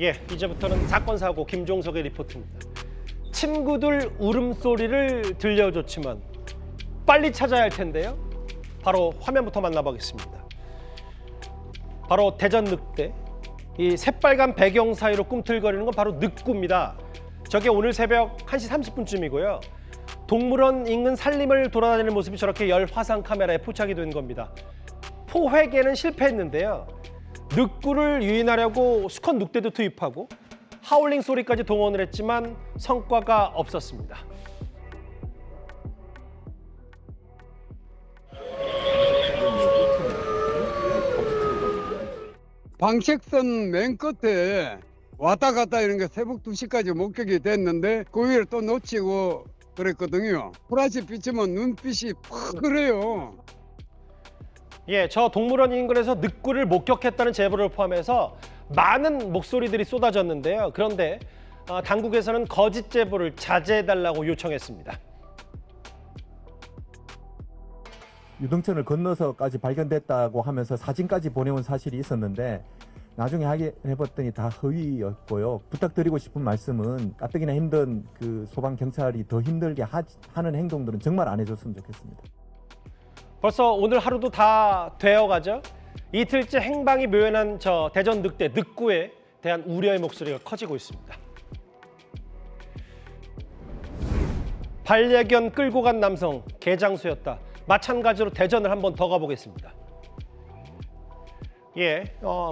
예, 이제부터는 사건 사고 김종석의 리포트입니다. 친구들 울음소리를 들려줬지만 빨리 찾아야 할 텐데요. 바로 화면부터 만나보겠습니다. 바로 대전 늑대. 이 새빨간 배경 사이로 꿈틀거리는 건 바로 늑구입니다. 저게 오늘 새벽 1시 30분쯤이고요. 동물원 인근 산림을 돌아다니는 모습이 저렇게 열 화상 카메라에 포착이 된 겁니다. 포획에는 실패했는데요. 늑구를 유인하려고 수컷 늑대도 투입하고 하울링 소리까지 동원을 했지만 성과가 없었습니다. 방책선 맨 끝에 왔다 갔다 이런 게 새벽 2시까지 목격이 됐는데 그 위를 또 놓치고 그랬거든요. 프라시 비치면 눈빛이 팍 그래요. 예, 저 동물원 인근에서 늑구를 목격했다는 제보를 포함해서 많은 목소리들이 쏟아졌는데요. 그런데 당국에서는 거짓 제보를 자제해달라고 요청했습니다. 유등천을 건너서까지 발견됐다고 하면서 사진까지 보내온 사실이 있었는데 나중에 확인해봤더니 다 허위였고요. 부탁드리고 싶은 말씀은 가뜩이나 힘든 그 소방 경찰이 더 힘들게 하는 행동들은 정말 안 해줬으면 좋겠습니다. 벌써 오늘 하루도 다 되어가죠. 이틀째 행방이 묘연한 저 대전 늑대 늑구에 대한 우려의 목소리가 커지고 있습니다. 반려견 끌고 간 남성 개장수였다. 마찬가지로 대전을 한번 더 가보겠습니다. 예,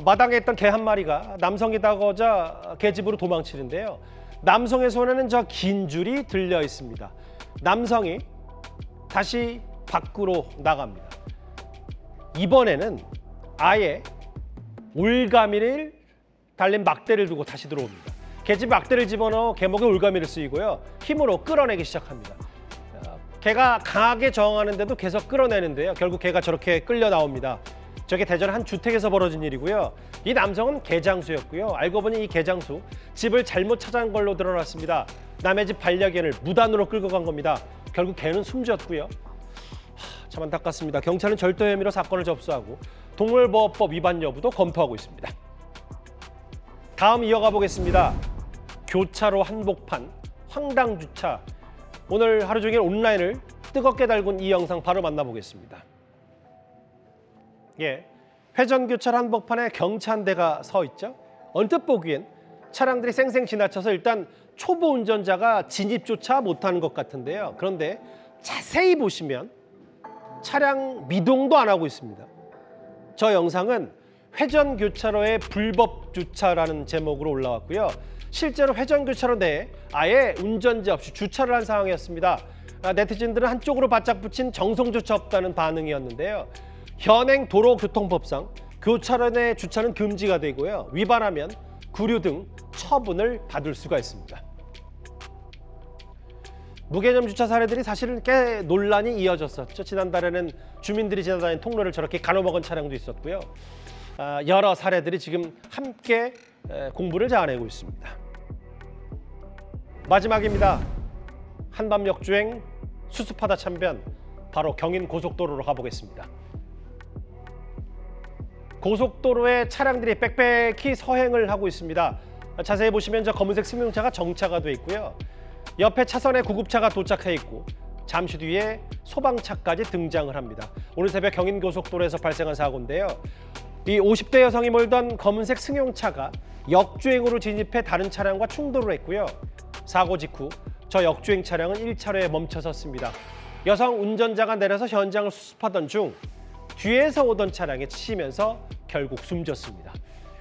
마당에 있던 개 한 마리가 남성이다고자 개 집으로 도망치는데요. 남성의 손에는 저 긴 줄이 들려 있습니다. 남성이 다시 밖으로 나갑니다. 이번에는 아예 올가미를 달린 막대를 두고 다시 들어옵니다. 개집 막대를 집어넣어 개목에 올가미를 쓰이고요. 힘으로 끌어내기 시작합니다. 개가 강하게 저항하는데도 계속 끌어내는데요. 결국 개가 저렇게 끌려 나옵니다. 저게 대전 한 주택에서 벌어진 일이고요. 이 남성은 개장수였고요. 알고 보니 이 개장수 집을 잘못 찾아온 걸로 드러났습니다. 남의 집 반려견을 무단으로 끌고 간 겁니다. 결국 개는 숨졌고요. 참 안타깝습니다. 경찰은 절도 혐의로 사건을 접수하고 동물보호법 위반 여부도 검토하고 있습니다. 다음 이어가 보겠습니다. 교차로 한복판, 황당주차. 오늘 하루 종일 온라인을 뜨겁게 달군 이 영상 바로 만나보겠습니다. 예, 회전교차로 한복판에 경차대가 서 있죠. 언뜻 보기엔 차량들이 쌩쌩 지나쳐서 일단 초보 운전자가 진입조차 못하는 것 같은데요. 그런데 자세히 보시면 차량 미동도 안 하고 있습니다. 저 영상은 회전교차로의 불법 주차라는 제목으로 올라왔고요. 실제로 회전교차로 내에 아예 운전자 없이 주차를 한 상황이었습니다. 네티즌들은 한쪽으로 바짝 붙인 정성조차 없다는 반응이었는데요. 현행 도로교통법상 교차로 내 주차는 금지가 되고요. 위반하면 구류 등 처분을 받을 수가 있습니다. 무개념 주차 사례들이 사실은 꽤 논란이 이어졌었죠. 지난달에는 주민들이 지나다니는 통로를 저렇게 가로막은 차량도 있었고요. 여러 사례들이 지금 함께 공부를 자아내고 있습니다. 마지막입니다. 한밤 역주행, 수습하다 참변, 바로 경인 고속도로로 가보겠습니다. 고속도로에 차량들이 빽빽히 서행을 하고 있습니다. 자세히 보시면 저 검은색 승용차가 정차가 돼 있고요. 옆에 차선에 구급차가 도착해 있고 잠시 뒤에 소방차까지 등장을 합니다. 오늘 새벽 경인고속도로에서 발생한 사고인데요. 이 50대 여성이 몰던 검은색 승용차가 역주행으로 진입해 다른 차량과 충돌을 했고요. 사고 직후 저 역주행 차량은 1차로에 멈춰섰습니다. 여성 운전자가 내려서 현장을 수습하던 중 뒤에서 오던 차량에 치이면서 결국 숨졌습니다.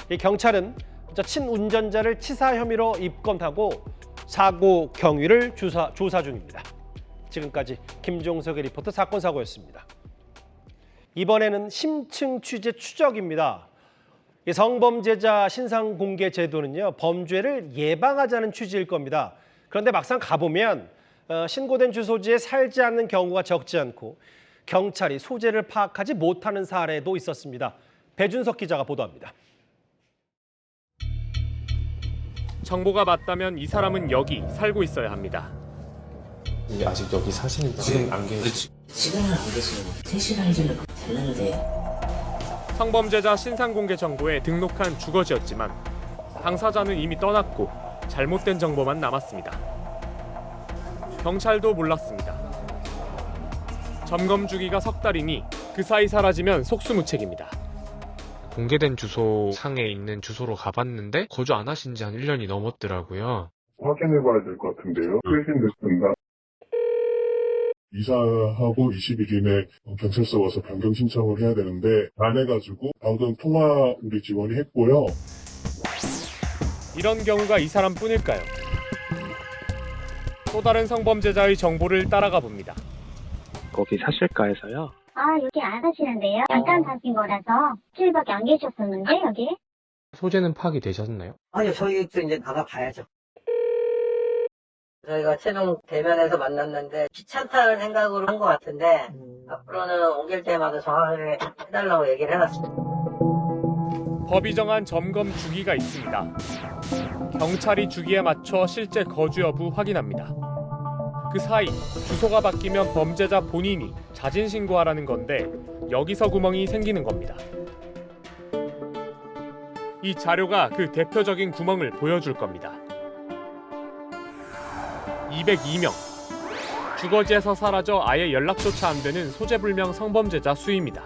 이 경찰은 저 친운전자를 치사 혐의로 입건하고 사고 경위를 조사 중입니다. 지금까지 김종석의 리포터 사건 사고였습니다. 이번에는 심층 취재 추적입니다. 이 성범죄자 신상 공개 제도는요, 범죄를 예방하자는 취지일 겁니다. 그런데 막상 가보면 신고된 주소지에 살지 않는 경우가 적지 않고 경찰이 소재를 파악하지 못하는 사례도 있었습니다. 배준석 기자가 보도합니다. 정보가 맞다면 이 사람은 여기 살고 있어야 합니다. 아직 여기 사시는 지금 안 계시. 시간은 안 계시고 3시간 전에 달라는데요. 성범죄자 신상공개 정보에 등록한 주거지였지만 당사자는 이미 떠났고 잘못된 정보만 남았습니다. 경찰도 몰랐습니다. 점검 주기가 석 달이니 그 사이 사라지면 속수무책입니다. 공개된 주소 상에 있는 주소로 가봤는데 거주 안 하신 지 한 1년이 넘었더라고요. 확인해봐야 될 것 같은데요. 퇴진됐습니다. 이사하고 20일 이내 경찰서 와서 변경 신청을 해야 되는데 안 해가지고 방금 통화 우리 직원이 했고요. 이런 경우가 이 사람뿐일까요? 또 다른 성범죄자의 정보를 따라가 봅니다. 거기 사실까 해서요. 아, 여기 안 하시는데요? 잠깐 사신 거라서 일주일밖에 안 계셨었는데, 여기? 소재는 파악이 되셨나요? 아니요, 저희도 이제 나가봐야죠. 저희가 최종 대면에서 만났는데 귀찮다는 생각으로 한 것 같은데 앞으로는 옮길 때마다 정확하게 해달라고 얘기를 해놨습니다. 법이 정한 점검 주기가 있습니다. 경찰이 주기에 맞춰 실제 거주 여부 확인합니다. 그 사이 주소가 바뀌면 범죄자 본인이 자진 신고하라는 건데 여기서 구멍이 생기는 겁니다. 이 자료가 그 대표적인 구멍을 보여줄 겁니다. 202명. 주거지에서 사라져 아예 연락조차 안 되는 소재불명 성범죄자 수입니다.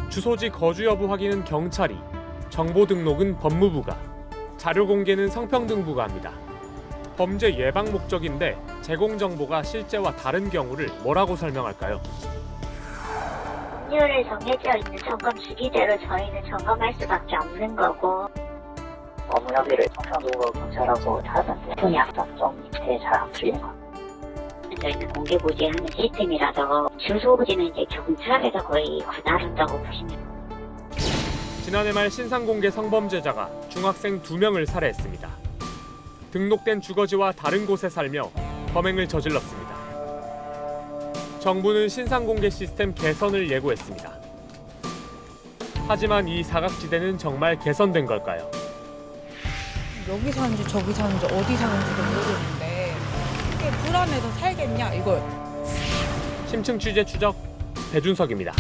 주소지 거주 여부 확인은 경찰이, 정보 등록은 법무부가, 자료 공개는 성평등부가 합니다. 범죄 예방 목적인데 제공 정보가 실제와 다른 경우를 뭐라고 설명할까요? 법률에 정해져 있는 점검 주기대로 저희는 점검할 수밖에 없는 거고. 업무협의를 성평등부 경찰하고 하던데 돈 약속성 밑에 잘 안 풀리는 거. 저희는 공개부지하는 시스템이라서 주소지는 이제 경찰에서 거의 관할한다고 보시면. 지난해 말 신상공개 성범죄자가 중학생 2명을 살해했습니다. 등록된 주거지와 다른 곳에 살며 범행을 저질렀습니다. 정부는 신상공개 시스템 개선을 예고했습니다. 하지만 이 사각지대는 정말 개선된 걸까요? 여기 사는지 저기 사는지 어디 사는지도 모르는데 이게 불안해서 살겠냐 이거요. 심층 취재 추적 배준석입니다.